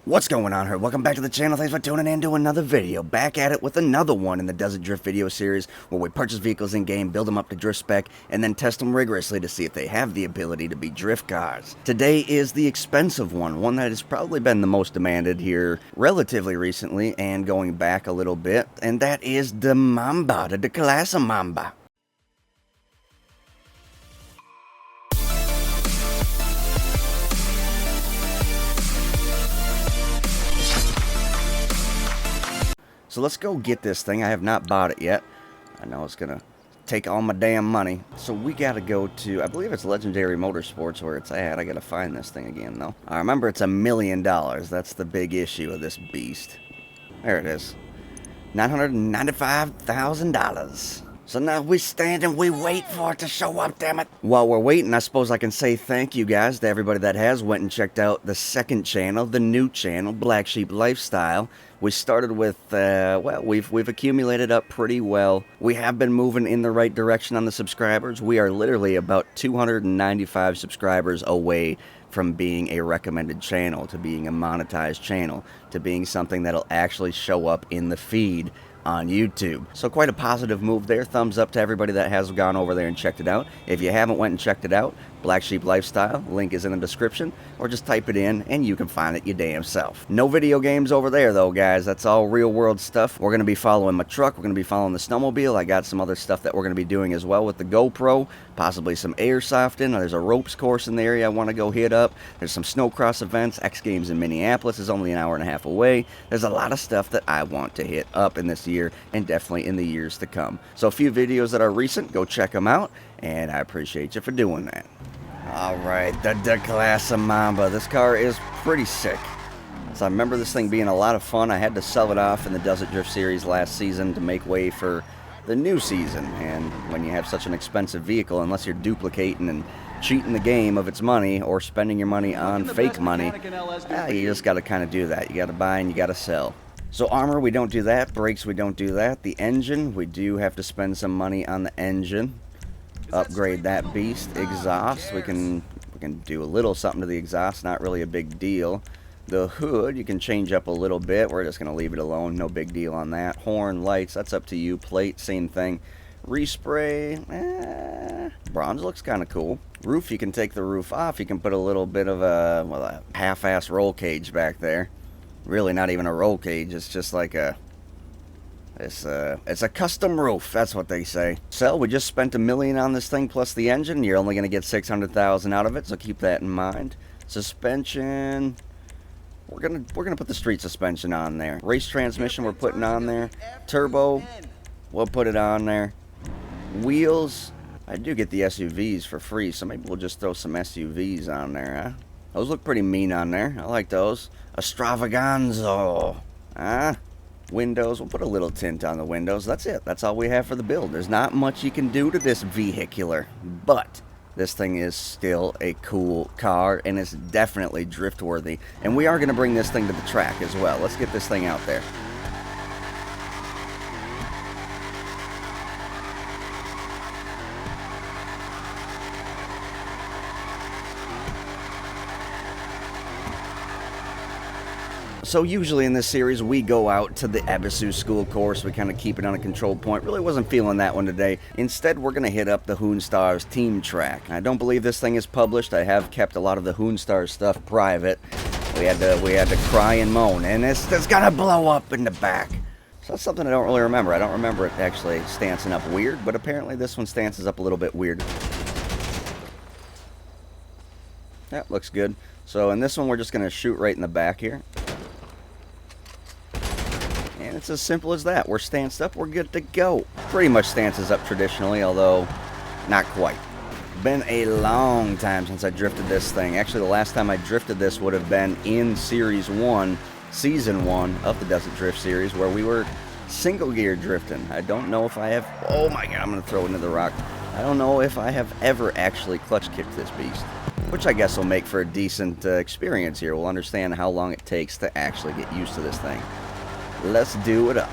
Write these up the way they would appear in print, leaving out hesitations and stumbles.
What's going on here? Welcome back to the channel. Thanks for tuning in to another video. Back at it with another one in the Desert Drift video series where we purchase vehicles in-game, build them up to drift spec, and then test them rigorously to see if they have the ability to be drift cars. Today is the expensive one that has probably been the most demanded here relatively recently and going back a little bit, and that is the Mamba, the Declasse Mamba. So let's go get this thing. I have not bought it yet. I know it's going to take all my damn money. So we got to go to, I believe it's Legendary Motorsports where it's at. I got to find this thing again, though. I remember it's $1 million. That's the big issue of this beast. There it is. $995,000. So now we stand and we wait for it to show up, damn it. While we're waiting, I suppose I can say thank you guys to everybody that has went and checked out the second channel, the new channel, Black Sheep Lifestyle. We started with, well, we've accumulated up pretty well. We have been moving in the right direction on the subscribers. We are literally about 295 subscribers away from being a recommended channel, to being a monetized channel, to being something that'll actually show up in the feed on YouTube. So quite a positive move there. Thumbs up to everybody that has gone over there and checked it out. If you haven't went and checked it out, Black Sheep Lifestyle, link is in the description, or just type it in and you can find it your damn self. No video games over there though, guys. That's all real world stuff. We're going to be following my truck. We're going to be following the snowmobile. I got some other stuff that we're going to be doing as well with the GoPro, possibly some airsofting. There's a ropes course in the area I want to go hit up. There's some snowcross events. X Games in Minneapolis is only an hour and a half away. There's a lot of stuff that I want to hit up in this year and definitely in the years to come. So a few videos that are recent, go check them out, and I appreciate you for doing that. Alright, the Declasse Mamba. This car is pretty sick. So I remember this thing being a lot of fun. I had to sell it off in the Desert Drift series last season to make way for the new season. And when you have such an expensive vehicle, unless you're duplicating and cheating the game of its money or spending your money on fake money, you just got to kind of do that. You got to buy and you got to sell. So armor, we don't do that. Brakes, we don't do that. The engine, we do have to spend some money on the engine. Upgrade that beast. Exhaust, we can do a little something to the exhaust, not really a big deal. The hood, you can change up a little bit. We're just going to leave it alone, no big deal on that. Horn, lights, that's up to you. Plate, same thing. Respray, bronze looks kind of cool. Roof, you can take the roof off. You can put a little bit of a, well, a half-ass roll cage back there. Really not even a roll cage, it's just like a, it's a custom roof, that's what they say. So we just spent $1 million on this thing plus the engine. You're only going to get $600,000 out of it, so keep that in mind. Suspension, we're gonna put the street suspension on there. Race transmission we're putting on there. Turbo, we'll put it on there. Wheels, I do get the SUVs for free, so maybe we'll just throw some SUVs on there, huh? Those look pretty mean on there. I like those. Extravaganza. Windows, we'll put a little tint on the windows. That's it. That's all we have for the build. There's not much you can do to this vehicular, but this thing is still a cool car, and it's definitely drift worthy. And we are going to bring this thing to the track as well. Let's get this thing out there. So usually in this series, we go out to the Ebisu school course. We kind of keep it on a control point. Really wasn't feeling that one today. Instead, we're going to hit up the Hoonstars team track. I don't believe this thing is published. I have kept a lot of the Hoonstars stuff private. We had to cry and moan, and it's going to blow up in the back. So that's something I don't really remember. I don't remember it actually stancing up weird, but apparently this one stances up a little bit weird. That looks good. So in this one, we're just going to shoot right in the back here. And it's as simple as that. We're stanced up, we're good to go. Pretty much stances up traditionally, although not quite. Been a long time since I drifted this thing. Actually, the last time I drifted this would have been in Series 1, Season 1 of the Desert Drift series, where we were single gear drifting. I don't know if I have, oh my god, I'm going to throw it into the rock. I don't know if I have ever actually clutch kicked this beast, which I guess will make for a decent experience here. We'll understand how long it takes to actually get used to this thing. Let's do it up.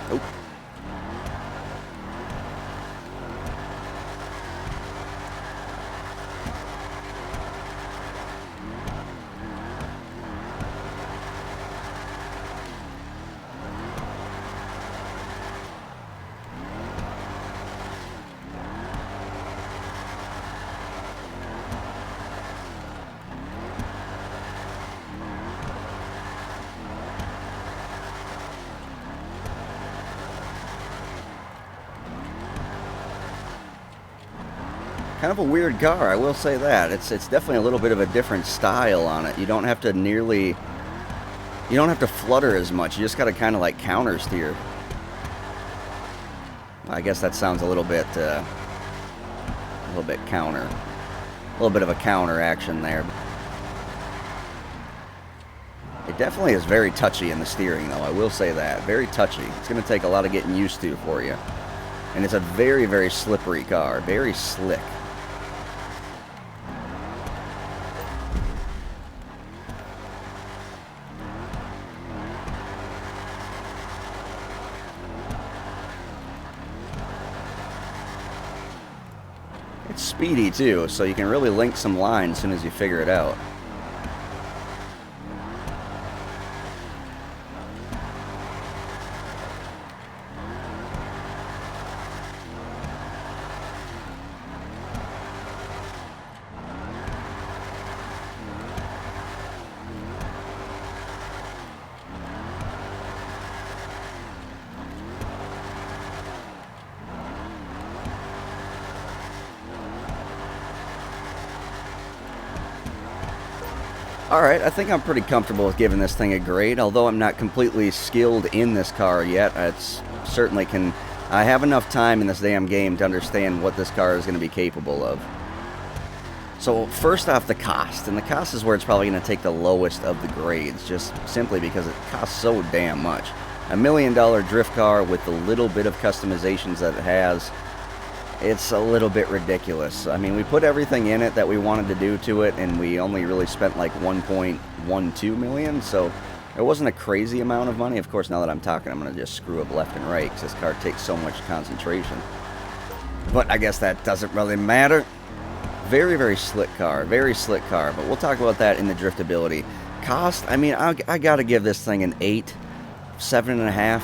Oh. Kind of a weird car, I will say that. It's definitely a little bit of a different style on it. You don't have to flutter as much. You just got to kind of like counter steer. I guess that sounds a little bit counter. A little bit of a counter action there. It definitely is very touchy in the steering, though. I will say that. Very touchy. It's going to take a lot of getting used to for you. And it's a very, very slippery car. Very slick. It's speedy, too, so you can really link some lines as soon as you figure it out. Alright, I think I'm pretty comfortable with giving this thing a grade, although I'm not completely skilled in this car yet. I have enough time in this damn game to understand what this car is going to be capable of. So first off, the cost, and the cost is where it's probably going to take the lowest of the grades, just simply because it costs so damn much. $1 million drift car with the little bit of customizations that it has, it's a little bit ridiculous. I mean, we put everything in it that we wanted to do to it, and we only really spent like 1.12 million, so it wasn't a crazy amount of money. Of course, now that I'm talking, I'm going to just screw up left and right, because this car takes so much concentration. But I guess that doesn't really matter. Very, very slick car, but we'll talk about that in the driftability. Cost, I mean, I got to give this thing an 8, 7.5,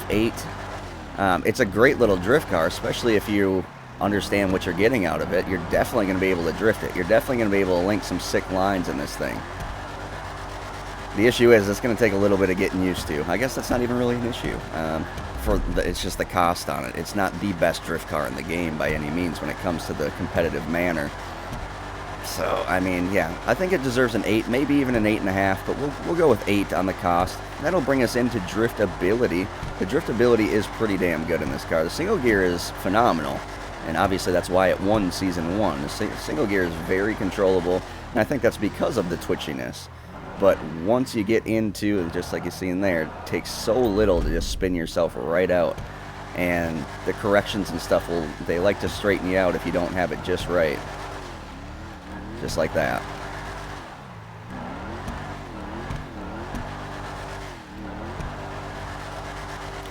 8. It's a great little drift car, especially if you understand what you're getting out of it. You're definitely going to be able to drift it. You're definitely going to be able to link some sick lines in this thing. The issue is it's going to take a little bit of getting used to. I guess that's not even really an issue. It's just the cost on it. It's not the best drift car in the game by any means when it comes to the competitive manner. So, I mean, yeah, I think it deserves an 8, maybe even an 8.5, but we'll go with 8 on the cost. That'll bring us into driftability. The driftability is pretty damn good in this car. The single gear is phenomenal. And obviously that's why it won Season 1. The single gear is very controllable, and I think that's because of the twitchiness. But once you get into, just like you see in there, it takes so little to just spin yourself right out. And the corrections and stuff, they like to straighten you out if you don't have it just right. Just like that.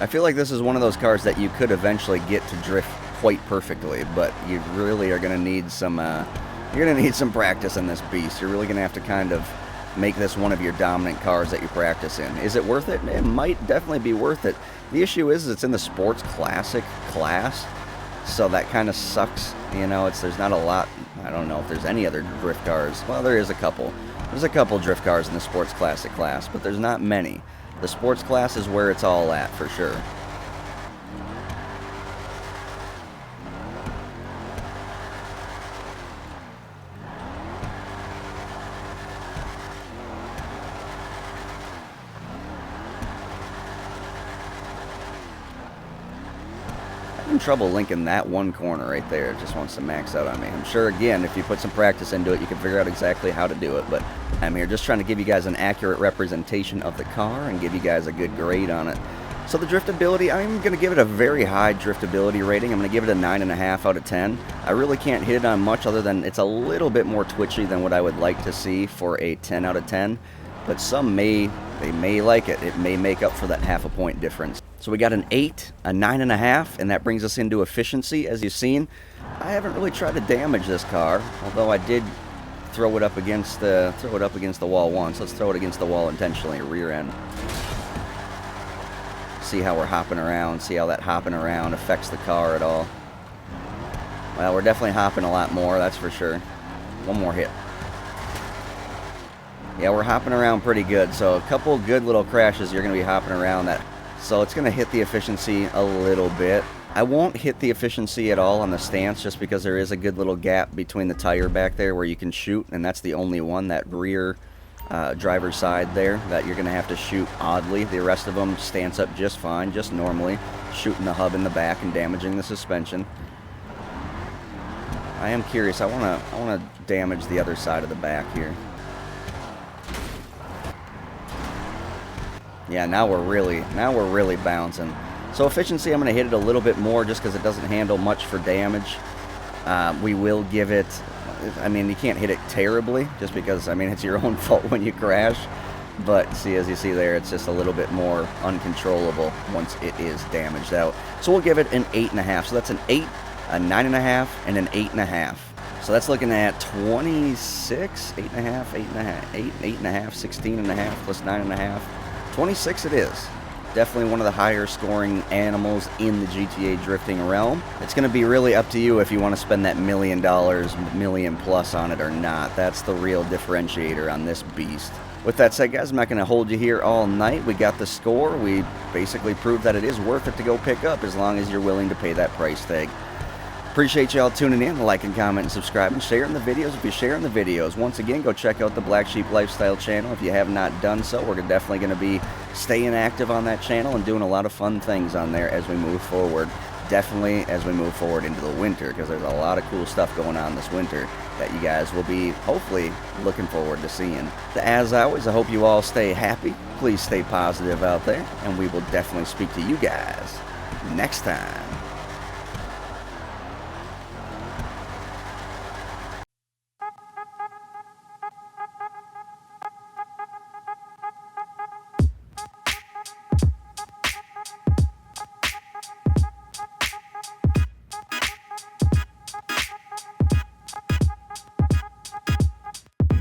I feel like this is one of those cars that you could eventually get to drift quite perfectly, but you really are going to need some practice in this beast. You're really going to have to kind of make this one of your dominant cars that you practice in. Is it worth it? It might definitely be worth it. The issue is it's in the sports classic class, so that kind of sucks. You know, there's not a lot. I don't know if there's any other drift cars. Well, there is a couple. There's a couple drift cars in the sports classic class, but there's not many. The sports class is where it's all at for sure. Trouble linking that one corner right there. It just wants to max out on me. I'm sure, again, if you put some practice into it, you can figure out exactly how to do it, but I'm here just trying to give you guys an accurate representation of the car and give you guys a good grade on it. So the driftability, I'm going to give it a very high driftability rating. I'm going to give it a 9.5 out of 10. I really can't hit it on much other than it's a little bit more twitchy than what I would like to see for a 10 out of 10, but some may like it. It may make up for that half a point difference. So we got an 8, a 9.5, and that brings us into efficiency. As you've seen, I haven't really tried to damage this car, although I did throw it up against the wall once. Let's throw it against the wall intentionally, rear end. See how we're hopping around, see how that hopping around affects the car at all. Well, we're definitely hopping a lot more, that's for sure. One more hit. Yeah, we're hopping around pretty good, so a couple good little crashes you're going to be hopping around that. So it's going to hit the efficiency a little bit. I won't hit the efficiency at all on the stance just because there is a good little gap between the tire back there where you can shoot, and that's the only one, that rear driver's side there, that you're going to have to shoot oddly. The rest of them stance up just fine, just normally, shooting the hub in the back and damaging the suspension. I am curious. I want to damage the other side of the back here. Yeah, now we're really bouncing. So efficiency, I'm going to hit it a little bit more just because it doesn't handle much for damage. We will give it, I mean, you can't hit it terribly just because, I mean, it's your own fault when you crash. But see, as you see there, it's just a little bit more uncontrollable once it is damaged out. So we'll give it an 8.5. So that's an 8, a 9.5, and an 8.5. So that's looking at 26, 8.5, 8.5, 8, 8.5, 16.5 plus 9.5. 26 it is. Definitely one of the higher scoring animals in the GTA drifting realm. It's going to be really up to you if you want to spend that $1 million, million plus on it or not. That's the real differentiator on this beast. With that said, guys, I'm not going to hold you here all night. We got the score. We basically proved that it is worth it to go pick up as long as you're willing to pay that price tag. Appreciate y'all tuning in, liking, comment, and subscribing, sharing the videos if you're sharing the videos. Once again, go check out the Black Sheep Lifestyle channel if you have not done so. We're definitely going to be staying active on that channel and doing a lot of fun things on there as we move forward. Definitely as we move forward into the winter, because there's a lot of cool stuff going on this winter that you guys will be hopefully looking forward to seeing. As always, I hope you all stay happy. Please stay positive out there, and we will definitely speak to you guys next time.